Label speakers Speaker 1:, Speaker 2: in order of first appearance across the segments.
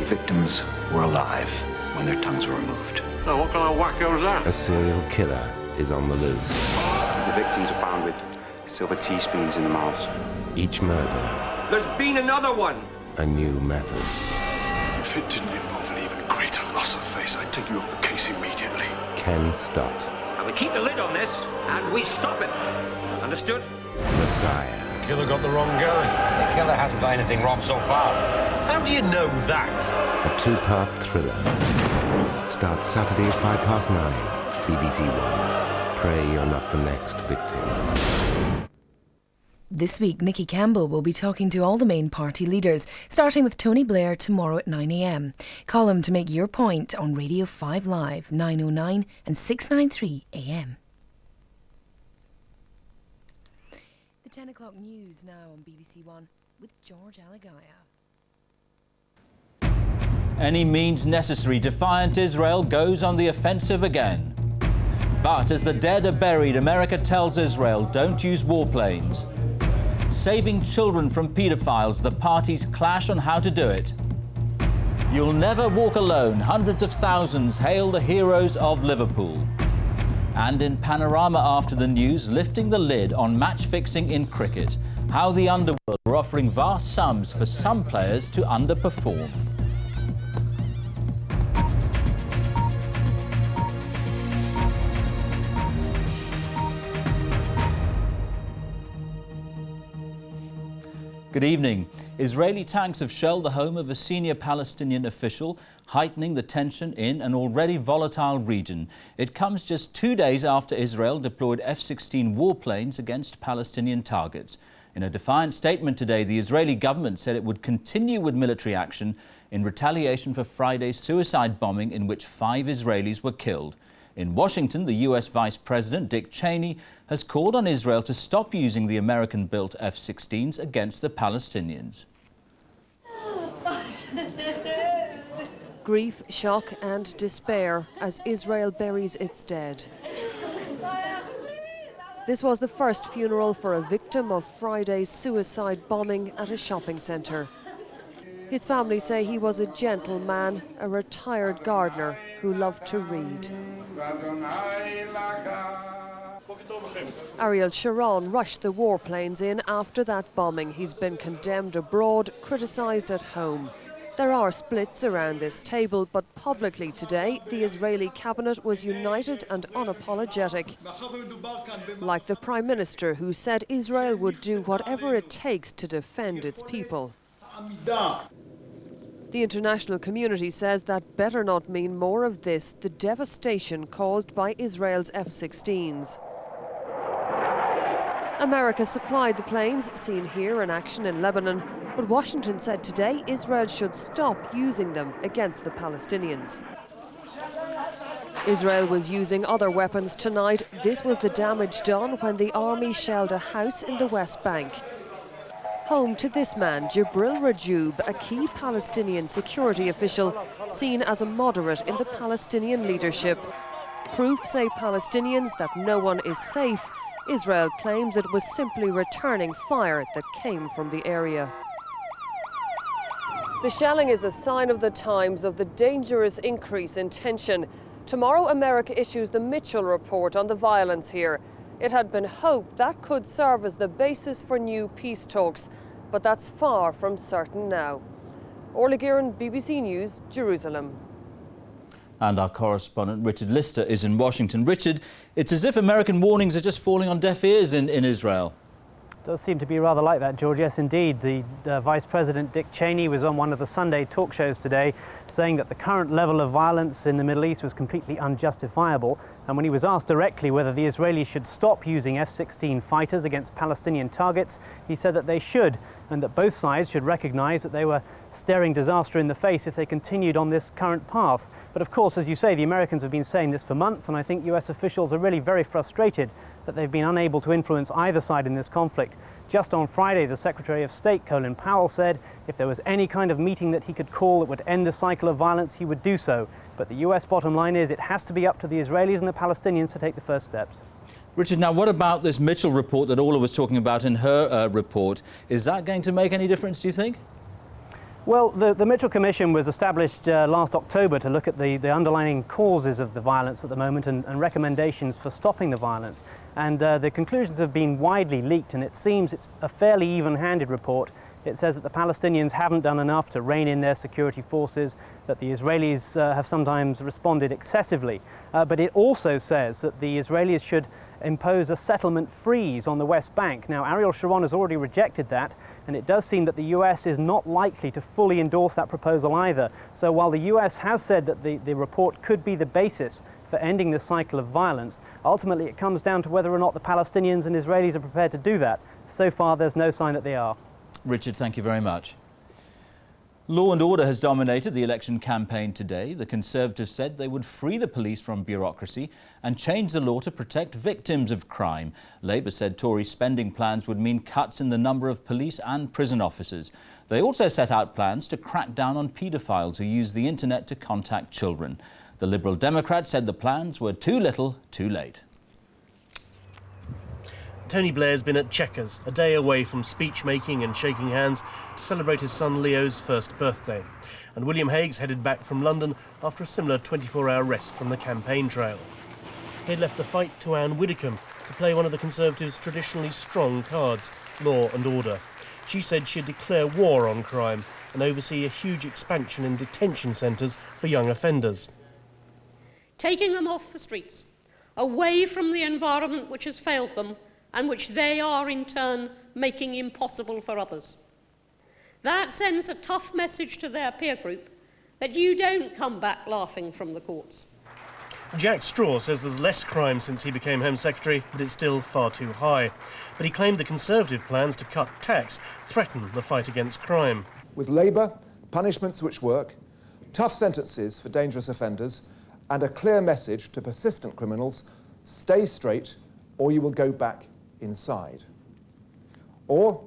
Speaker 1: The victims were alive when their tongues were removed.
Speaker 2: Now, what kind of wacko's that?
Speaker 3: A serial killer is on the loose.
Speaker 4: The victims are found with silver teaspoons in their mouths.
Speaker 3: Each murder,
Speaker 2: There's been another one!
Speaker 3: a new method.
Speaker 5: If it didn't involve an even greater loss of face, I'd take you off the case immediately.
Speaker 3: Ken Stott,
Speaker 2: And we keep the lid on this, and we stop it. Understood?
Speaker 3: Messiah.
Speaker 2: Killer got the wrong guy.
Speaker 6: The killer hasn't got anything wrong so far.
Speaker 2: How do you know that?
Speaker 3: A two-part thriller. Starts Saturday at 9:05, BBC One. Pray you're not the next victim.
Speaker 7: This week, Nicky Campbell will be talking to all the main party leaders, starting with Tony Blair tomorrow at 9 a.m. Call him to make your point on Radio 5 Live, 909 and 693 a.m. The 10 o'clock news now on BBC One with George Alagaya.
Speaker 8: Any means necessary, defiant Israel goes on the offensive again. But as the dead are buried, America tells Israel, don't use warplanes. Saving children from paedophiles, the parties clash on how to do it. You'll never walk alone. Hundreds of thousands hail the heroes of Liverpool. And in Panorama after the news, lifting the lid on match fixing in cricket. How the underworld are offering vast sums for some players to underperform. Good evening. Israeli tanks have shelled the home of a senior Palestinian official, heightening the tension in an already volatile region. It comes just 2 days after Israel deployed F-16 warplanes against Palestinian targets. In a defiant statement today, the Israeli government said it would continue with military action in retaliation for Friday's suicide bombing in which 5 Israelis were killed. In Washington, the US Vice President Dick Cheney has called on Israel to stop using the American-built F-16s against the Palestinians.
Speaker 9: Grief, shock and despair as Israel buries its dead. This was the first funeral for a victim of Friday's suicide bombing at a shopping centre. His family say he was a gentle man, a retired gardener who loved to read. Ariel Sharon rushed the warplanes in after that bombing. He's been condemned abroad, criticised at home. There are splits around this table, but publicly today, the Israeli cabinet was united and unapologetic. Like the Prime Minister, who said Israel would do whatever it takes to defend its people. The international community says that better not mean more of this, the devastation caused by Israel's F-16s. America supplied the planes, seen here in action in Lebanon, but Washington said today Israel should stop using them against the Palestinians. Israel was using other weapons tonight. This was the damage done when the army shelled a house in the West Bank. Home to this man, Jibril Rajoub, a key Palestinian security official, seen as a moderate in the Palestinian leadership. Proof, say Palestinians, that no one is safe. Israel claims it was simply returning fire that came from the area. The shelling is a sign of the times, of the dangerous increase in tension. Tomorrow, America issues the Mitchell report on the violence here. It had been hoped that could serve as the basis for new peace talks, but that's far from certain now. Orla Guerin, BBC News, Jerusalem.
Speaker 8: And our correspondent Richard Lister is in Washington. Richard, it's as if American warnings are just falling on deaf ears in Israel.
Speaker 10: Does seem to be rather like that, George. Yes, indeed. The Vice President Dick Cheney was on one of the Sunday talk shows today saying that the current level of violence in the Middle East was completely unjustifiable. And when he was asked directly whether the Israelis should stop using F-16 fighters against Palestinian targets, he said that they should, and that both sides should recognize that they were staring disaster in the face if they continued on this current path. But of course, as you say, the Americans have been saying this for months, and I think US officials are really very frustrated that they've been unable to influence either side in this conflict. Just on Friday, the Secretary of State, Colin Powell, said if there was any kind of meeting that he could call that would end the cycle of violence, he would do so. But the US bottom line is it has to be up to the Israelis and the Palestinians to take the first steps.
Speaker 8: Richard, now what about this Mitchell report that Orla was talking about in her report? Is that going to make any difference, do you think?
Speaker 10: Well, the Mitchell Commission was established last October to look at the underlying causes of the violence at the moment and recommendations for stopping the violence. And the conclusions have been widely leaked, and it seems it's a fairly even-handed report. It says that the Palestinians haven't done enough to rein in their security forces, that the Israelis have sometimes responded excessively. But it also says that the Israelis should impose a settlement freeze on the West Bank. Now, Ariel Sharon has already rejected that, and it does seem that the US is not likely to fully endorse that proposal either. So while the US has said that the report could be the basis for ending the cycle of violence, ultimately it comes down to whether or not the Palestinians and Israelis are prepared to do that. So far, there's no sign that they are.
Speaker 8: Richard, thank you very much. Law and order has dominated the election campaign today. The Conservatives said they would free the police from bureaucracy and change the law to protect victims of crime. Labour said Tory spending plans would mean cuts in the number of police and prison officers. They also set out plans to crack down on paedophiles who use the internet to contact children. The Liberal Democrats said the plans were too little, too late.
Speaker 11: Tony Blair's been at Chequers, a day away from speech-making and shaking hands to celebrate his son Leo's first birthday. And William Hague's headed back from London after a similar 24-hour rest from the campaign trail. He'd left the fight to Anne Widdecombe to play one of the Conservatives' traditionally strong cards, law and order. She said she'd declare war on crime and oversee a huge expansion in detention centres for young offenders.
Speaker 12: Taking them off the streets, away from the environment which has failed them and which they are in turn making impossible for others. That sends a tough message to their peer group that you don't come back laughing from the courts.
Speaker 11: Jack Straw says there's less crime since he became Home Secretary, but it's still far too high. But he claimed the Conservative plans to cut tax threaten the fight against crime.
Speaker 13: With Labour, punishments which work, tough sentences for dangerous offenders, and a clear message to persistent criminals: stay straight or you will go back inside. Or,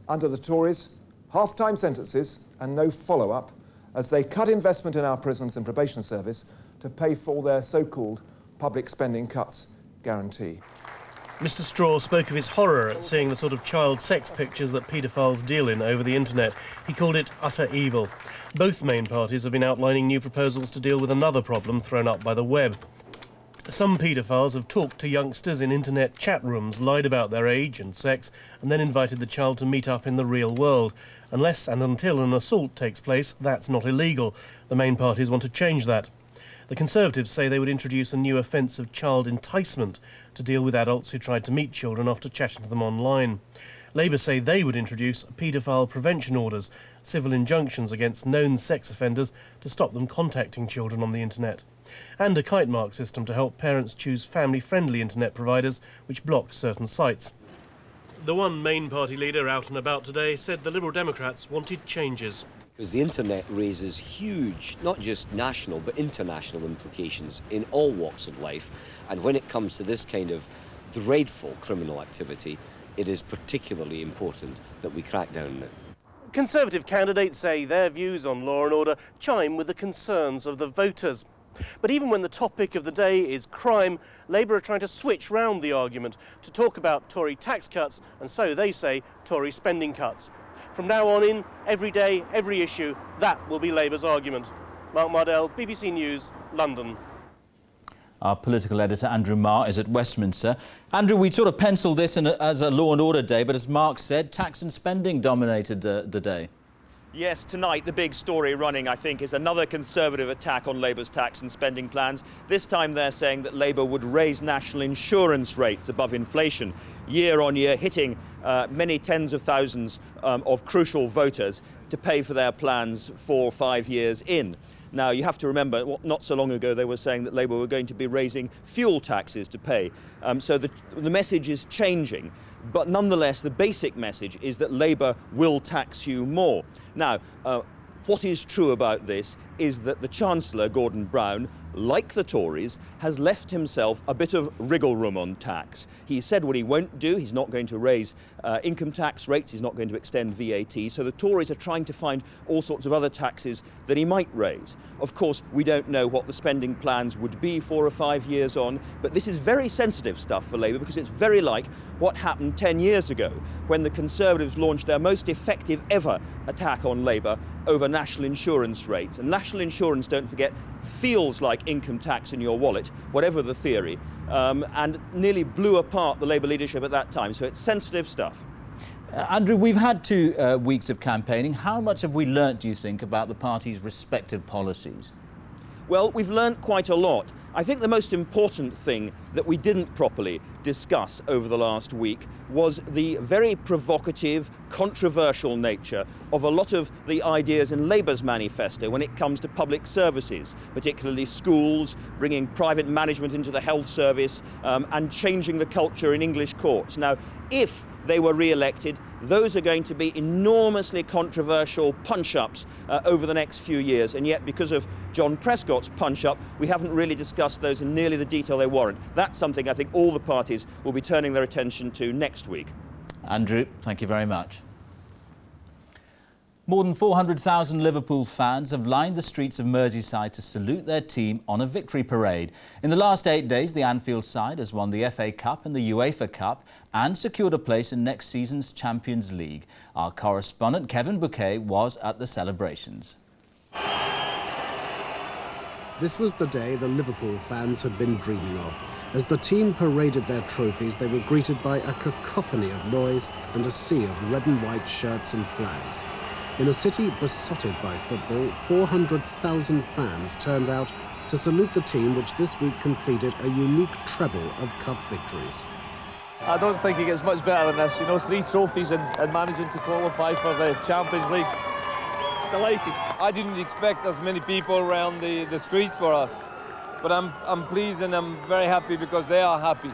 Speaker 13: under the Tories, half-time sentences and no follow-up as they cut investment in our prisons and probation service to pay for their so-called public spending cuts guarantee.
Speaker 11: Mr Straw spoke of his horror at seeing the sort of child sex pictures that paedophiles deal in over the internet. He called it utter evil. Both main parties have been outlining new proposals to deal with another problem thrown up by the web. Some paedophiles have talked to youngsters in internet chat rooms, lied about their age and sex, and then invited the child to meet up in the real world. Unless and until an assault takes place, that's not illegal. The main parties want to change that. The Conservatives say they would introduce a new offence of child enticement to deal with adults who tried to meet children after chatting to them online. Labour say they would introduce paedophile prevention orders, civil injunctions against known sex offenders to stop them contacting children on the internet, and a kite mark system to help parents choose family-friendly internet providers which block certain sites. The one main party leader out and about today said the Liberal Democrats wanted changes.
Speaker 14: Because the internet raises huge, not just national, but international implications in all walks of life. And when it comes to this kind of dreadful criminal activity, it is particularly important that we crack down on it.
Speaker 11: Conservative candidates say their views on law and order chime with the concerns of the voters. But even when the topic of the day is crime, Labour are trying to switch round the argument to talk about Tory tax cuts, and so they say Tory spending cuts. From now on in, every day, every issue, that will be Labour's argument. Mark Mardell, BBC News, London.
Speaker 8: Our political editor, Andrew Marr, is at Westminster. Andrew, we sort of penciled this in as a law and order day, but as Mark said, tax and spending dominated the day.
Speaker 15: Yes, tonight the big story running, I think, is another Conservative attack on Labour's tax and spending plans. This time they're saying that Labour would raise national insurance rates above inflation year on year, hitting many tens of thousands of crucial voters to pay for their plans 4 or 5 years in. Now, you have to remember, not so long ago they were saying that Labour were going to be raising fuel taxes to pay. So the message is changing. But nonetheless, the basic message is that Labour will tax you more. Now, what is true about this is that the Chancellor, Gordon Brown, like the Tories, has left himself a bit of wriggle room on tax. He said what he won't do. He's not going to raise income tax rates. He's not going to extend VAT. So the Tories are trying to find all sorts of other taxes that he might raise. Of course, we don't know what the spending plans would be 4 or 5 years on, but this is very sensitive stuff for Labour because it's very like what happened 10 years ago when the Conservatives launched their most effective ever attack on Labour over national insurance rates. And national insurance, don't forget, feels like income tax in your wallet, whatever the theory, and nearly blew apart the Labour leadership at that time. So it's sensitive stuff.
Speaker 8: Andrew, we've had 2 weeks of campaigning. How much have we learnt, do you think, about the party's respective policies?
Speaker 15: Well, we've learnt quite a lot. I think the most important thing that we didn't properly discuss over the last week was the very provocative, controversial nature of a lot of the ideas in Labour's manifesto when it comes to public services, particularly schools, bringing private management into the health service, and changing the culture in English courts. Now, if they were re-elected, those are going to be enormously controversial punch-ups over the next few years, and yet because of John Prescott's punch-up, we haven't really discussed those in nearly the detail they warrant. That's something I think all the parties will be turning their attention to next week.
Speaker 8: Andrew, thank you very much. More than 400,000 Liverpool fans have lined the streets of Merseyside to salute their team on a victory parade. In the last 8 days, the Anfield side has won the FA Cup and the UEFA Cup and secured a place in next season's Champions League. Our correspondent Kevin Bouquet was at the celebrations.
Speaker 16: This was the day the Liverpool fans had been dreaming of. As the team paraded their trophies, they were greeted by a cacophony of noise and a sea of red and white shirts and flags. In a city besotted by football, 400,000 fans turned out to salute the team which this week completed a unique treble of cup victories.
Speaker 17: I don't think it gets much better than this. You know, 3 trophies and managing to qualify for the Champions League. Delighted.
Speaker 18: I didn't expect as many people around the streets for us, but I'm pleased and I'm very happy because they are happy.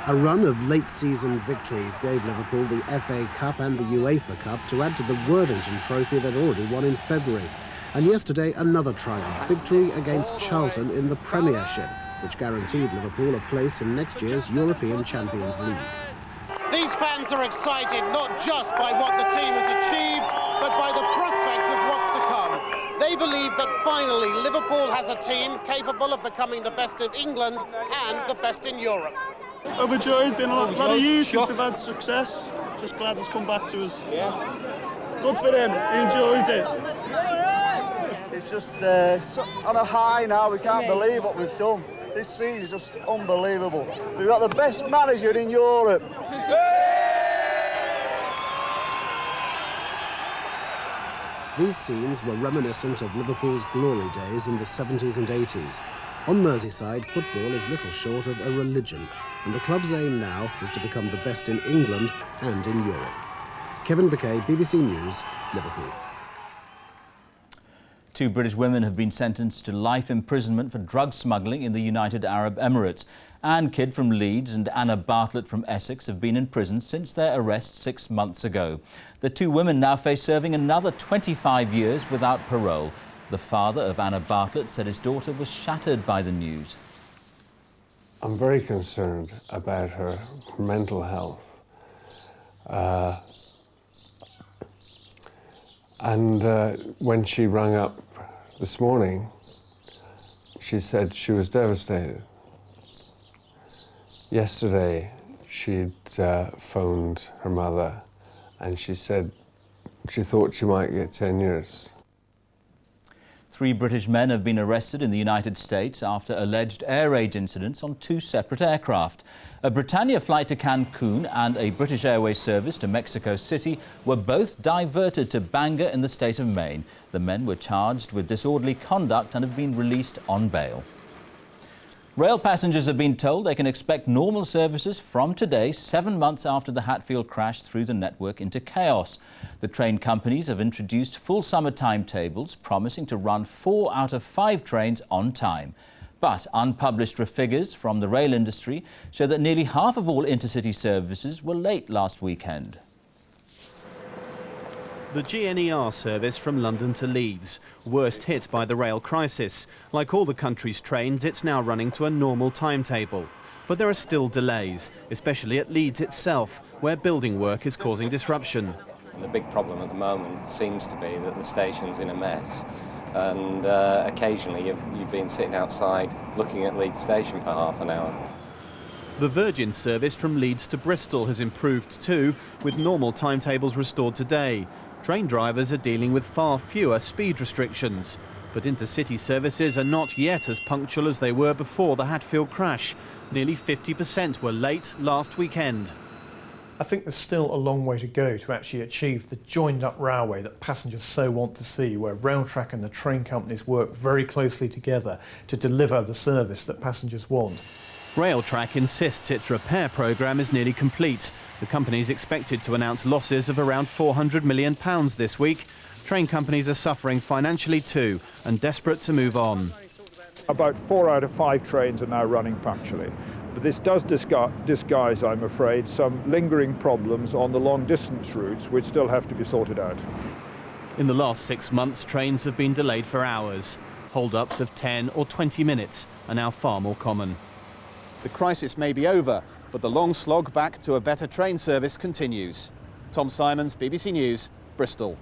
Speaker 16: A run of late-season victories gave Liverpool the FA Cup and the UEFA Cup to add to the Worthington Trophy they'd already won in February. And yesterday, another triumph, victory against Charlton in the Premiership, which guaranteed Liverpool a place in next year's European Champions League.
Speaker 19: These fans are excited not just by what the team has achieved, but by the prospect of what's to come. They believe that finally Liverpool has a team capable of becoming the best of England and the best in Europe.
Speaker 20: Overjoyed, been a lot of years since we've had success. Just glad he's come back to us. Yeah. Good for him, he enjoyed it.
Speaker 21: It's just on a high now, we can't believe what we've done. This season is just unbelievable. We've got the best manager in Europe.
Speaker 16: These scenes were reminiscent of Liverpool's glory days in the 70s and 80s. On Merseyside, football is little short of a religion, and the club's aim now is to become the best in England and in Europe. Kevin Bouquet, BBC News, Liverpool.
Speaker 8: 2 British women have been sentenced to life imprisonment for drug smuggling in the United Arab Emirates. Anne Kidd from Leeds and Anna Bartlett from Essex have been in prison since their arrest 6 months ago. The 2 women now face serving another 25 years without parole. The father of Anna Bartlett said his daughter was shattered by the news.
Speaker 22: I'm very concerned about her mental health. When she rang up this morning, she said she was devastated. Yesterday, she'd phoned her mother and she said she thought she might get 10 years.
Speaker 8: 3 British men have been arrested in the United States after alleged air raid incidents on 2 separate aircraft. A Britannia flight to Cancun and a British Airways service to Mexico City were both diverted to Bangor in the state of Maine. The men were charged with disorderly conduct and have been released on bail. Rail passengers have been told they can expect normal services from today, 7 months after the Hatfield crash threw the network into chaos. The train companies have introduced full summer timetables, promising to run 4 out of 5 trains on time. But unpublished figures from the rail industry show that nearly half of all intercity services were late last weekend.
Speaker 23: The GNER service from London to Leeds, worst hit by the rail crisis. Like all the country's trains, it's now running to a normal timetable. But there are still delays, especially at Leeds itself, where building work is causing disruption.
Speaker 24: The big problem at the moment seems to be that the station's in a mess. And occasionally you've been sitting outside looking at Leeds station for half an hour.
Speaker 23: The Virgin service from Leeds to Bristol has improved too, with normal timetables restored today. Train drivers are dealing with far fewer speed restrictions. But intercity services are not yet as punctual as they were before the Hatfield crash. Nearly 50% were late last weekend.
Speaker 1: I think there's still a long way to go to actually achieve the joined-up railway that passengers so want to see, where Railtrack and the train companies work very closely together to deliver the service that passengers want.
Speaker 23: Railtrack insists its repair programme is nearly complete. The company is expected to announce losses of around £400 million this week. Train companies are suffering financially too and desperate to move on.
Speaker 4: About 4 out of 5 trains are now running punctually. But this does disguise, I'm afraid, some lingering problems on the long-distance routes which still have to be sorted out.
Speaker 23: In the last 6 months, trains have been delayed for hours. Hold-ups of 10 or 20 minutes are now far more common. The crisis may be over, but the long slog back to a better train service continues. Tom Simons, BBC News, Bristol.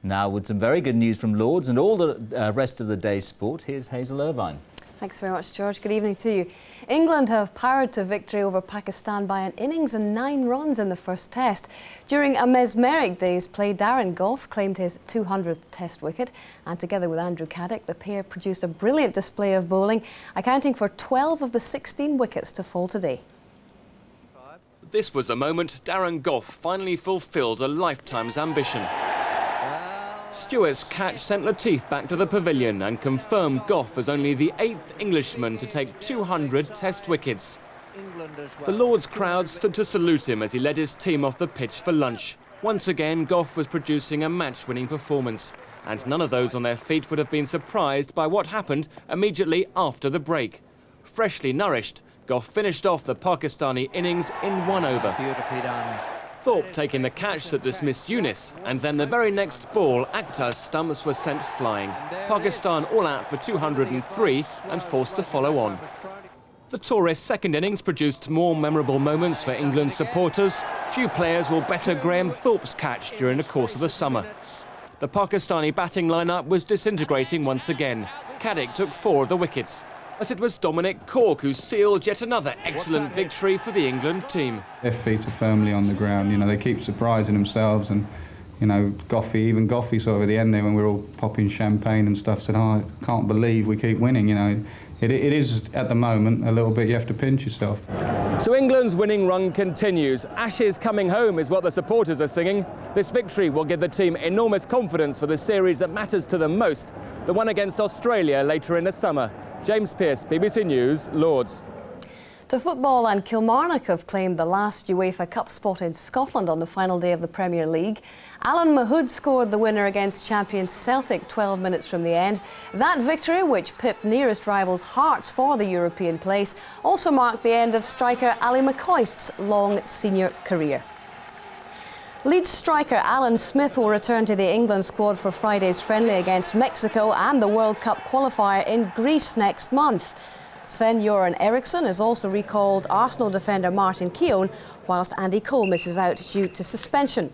Speaker 8: Now, with some very good news from Lords and all the rest of the day's sport, here's Hazel Irvine.
Speaker 5: Thanks very much, George. Good evening to you. England have powered to victory over Pakistan by an innings and 9 runs in the first test. During a mesmeric day's play, Darren Gough claimed his 200th test wicket, and together with Andrew Caddick, the pair produced a brilliant display of bowling, accounting for 12 of the 16 wickets to fall today.
Speaker 6: This was a moment Darren Gough finally fulfilled a lifetime's ambition. Stewart's catch sent Latif back to the pavilion and confirmed Gough as only the 8th Englishman to take 200 test wickets. The Lords crowd stood to salute him as he led his team off the pitch for lunch. Once again, Gough was producing a match-winning performance, and none of those on their feet would have been surprised by what happened immediately after the break. Freshly nourished, Gough finished off the Pakistani innings in 1 over.
Speaker 25: Beautifully done.
Speaker 6: Thorpe taking the catch that dismissed Younis, and then the very next ball, Akhtar's stumps were sent flying. Pakistan all out for 203 and forced to follow on. The tourist second innings produced more memorable moments for England's supporters. Few players will better Graham Thorpe's catch during the course of the summer. The Pakistani batting lineup was disintegrating once again. Caddick took 4 of the wickets. But it was Dominic Cork who sealed yet another excellent victory for the England team.
Speaker 26: Their feet are firmly on the ground, you know, they keep surprising themselves, and, you know, even Goughy sort of at the end there when we were all popping champagne and stuff said, oh, I can't believe we keep winning, you know. It is, at the moment, a little bit you have to pinch yourself.
Speaker 6: So England's winning run continues. Ashes coming home is what the supporters are singing. This victory will give the team enormous confidence for the series that matters to them most, the one against Australia later in the summer. James Pearce, BBC News, Lords.
Speaker 5: To football, and Kilmarnock have claimed the last UEFA Cup spot in Scotland on the final day of the Premier League. Alan Mahood scored the winner against champions Celtic 12 minutes from the end. That victory, which pipped nearest rivals Hearts for the European place, also marked the end of striker Ali McCoist's long senior career. Leeds striker Alan Smith will return to the England squad for Friday's friendly against Mexico and the World Cup qualifier in Greece next month. Sven-Göran Eriksson has also recalled Arsenal defender Martin Keown, whilst Andy Cole misses out due to suspension.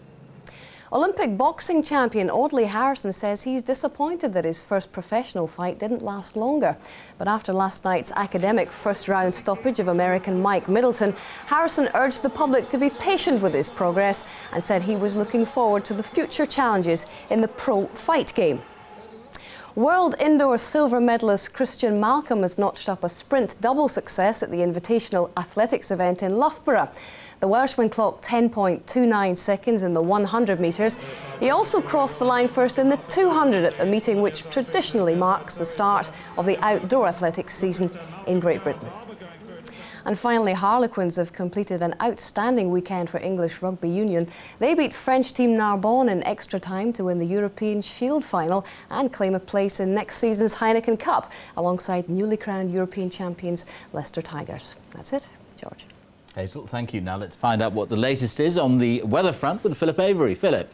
Speaker 5: Olympic boxing champion Audley Harrison says he's disappointed that his first professional fight didn't last longer. But after last night's academic first-round stoppage of American Mike Middleton, Harrison urged the public to be patient with his progress and said he was looking forward to the future challenges in the pro fight game. World indoor silver medalist Christian Malcolm has notched up a sprint double success at the Invitational Athletics event in Loughborough. The Welshman clocked 10.29 seconds in the 100 metres. He also crossed the line first in the 200 at the meeting, which traditionally marks the start of the outdoor athletics season in Great Britain. And finally, Harlequins have completed an outstanding weekend for English Rugby Union. They beat French team Narbonne in extra time to win the European Shield final and claim a place in next season's Heineken Cup alongside newly crowned European champions Leicester Tigers. That's it, George.
Speaker 8: Hazel, thank you. Now let's find out what the latest is on the weather front with Philip Avery. Philip.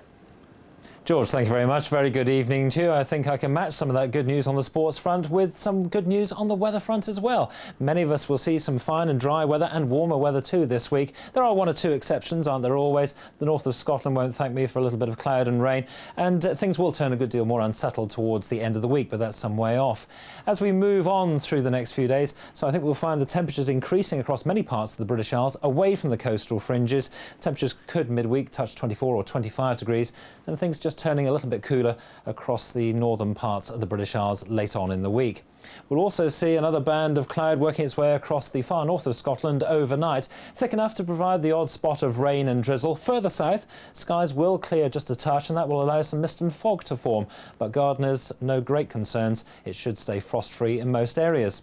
Speaker 2: George, thank you very much. Very good evening to you. I think I can match some of that good news on the sports front with some good news on the weather front as well. Many of us will see some fine and dry weather and warmer weather too this week. There are one or two exceptions, aren't there always? The north of Scotland won't thank me for a little bit of cloud and rain, and things will turn a good deal more unsettled towards the end of the week, but that's some way off. As we move on through the next few days, so I think we'll find the temperatures increasing across many parts of the British Isles, away from the coastal fringes. Temperatures could midweek touch 24 or 25 degrees, and things just turning a little bit cooler across the northern parts of the British Isles late on in the week. We'll also see another band of cloud working its way across the far north of Scotland overnight, thick enough to provide the odd spot of rain and drizzle. Further south, skies will clear just a touch, and that will allow some mist and fog to form. But gardeners, no great concerns. It should stay frost-free in most areas.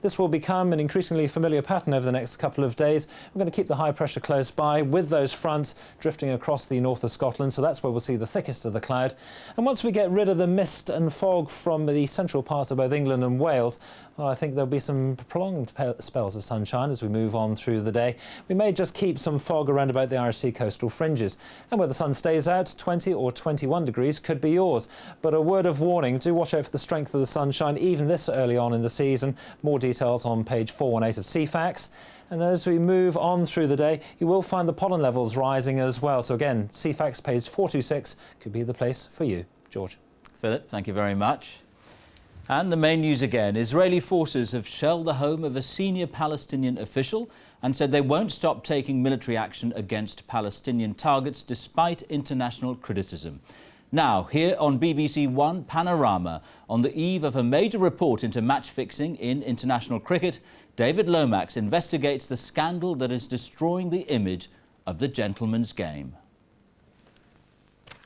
Speaker 2: This will become an increasingly familiar pattern over the next couple of days. We're going to keep the high pressure close by with those fronts drifting across the north of Scotland, so that's where we'll see the thickest of the cloud. And once we get rid of the mist and fog from the central parts of both England and Wales, well, I think there'll be some prolonged spells of sunshine as we move on through the day. We may just keep some fog around about the Irish Sea coastal fringes. And where the sun stays out, 20 or 21 degrees could be yours. But a word of warning, do watch out for the strength of the sunshine, even this early on in the season. More details on page 418 of CFAX. And as we move on through the day, you will find the pollen levels rising as well. So again, CFAX page 426 could be the place for you. George.
Speaker 8: Philip, thank you very much. And the main news again. Israeli forces have shelled the home of a senior Palestinian official and said they won't stop taking military action against Palestinian targets despite international criticism. Now, here on BBC One Panorama, on the eve of a major report into match fixing in international cricket, David Lomax investigates the scandal that is destroying the image of the gentleman's game.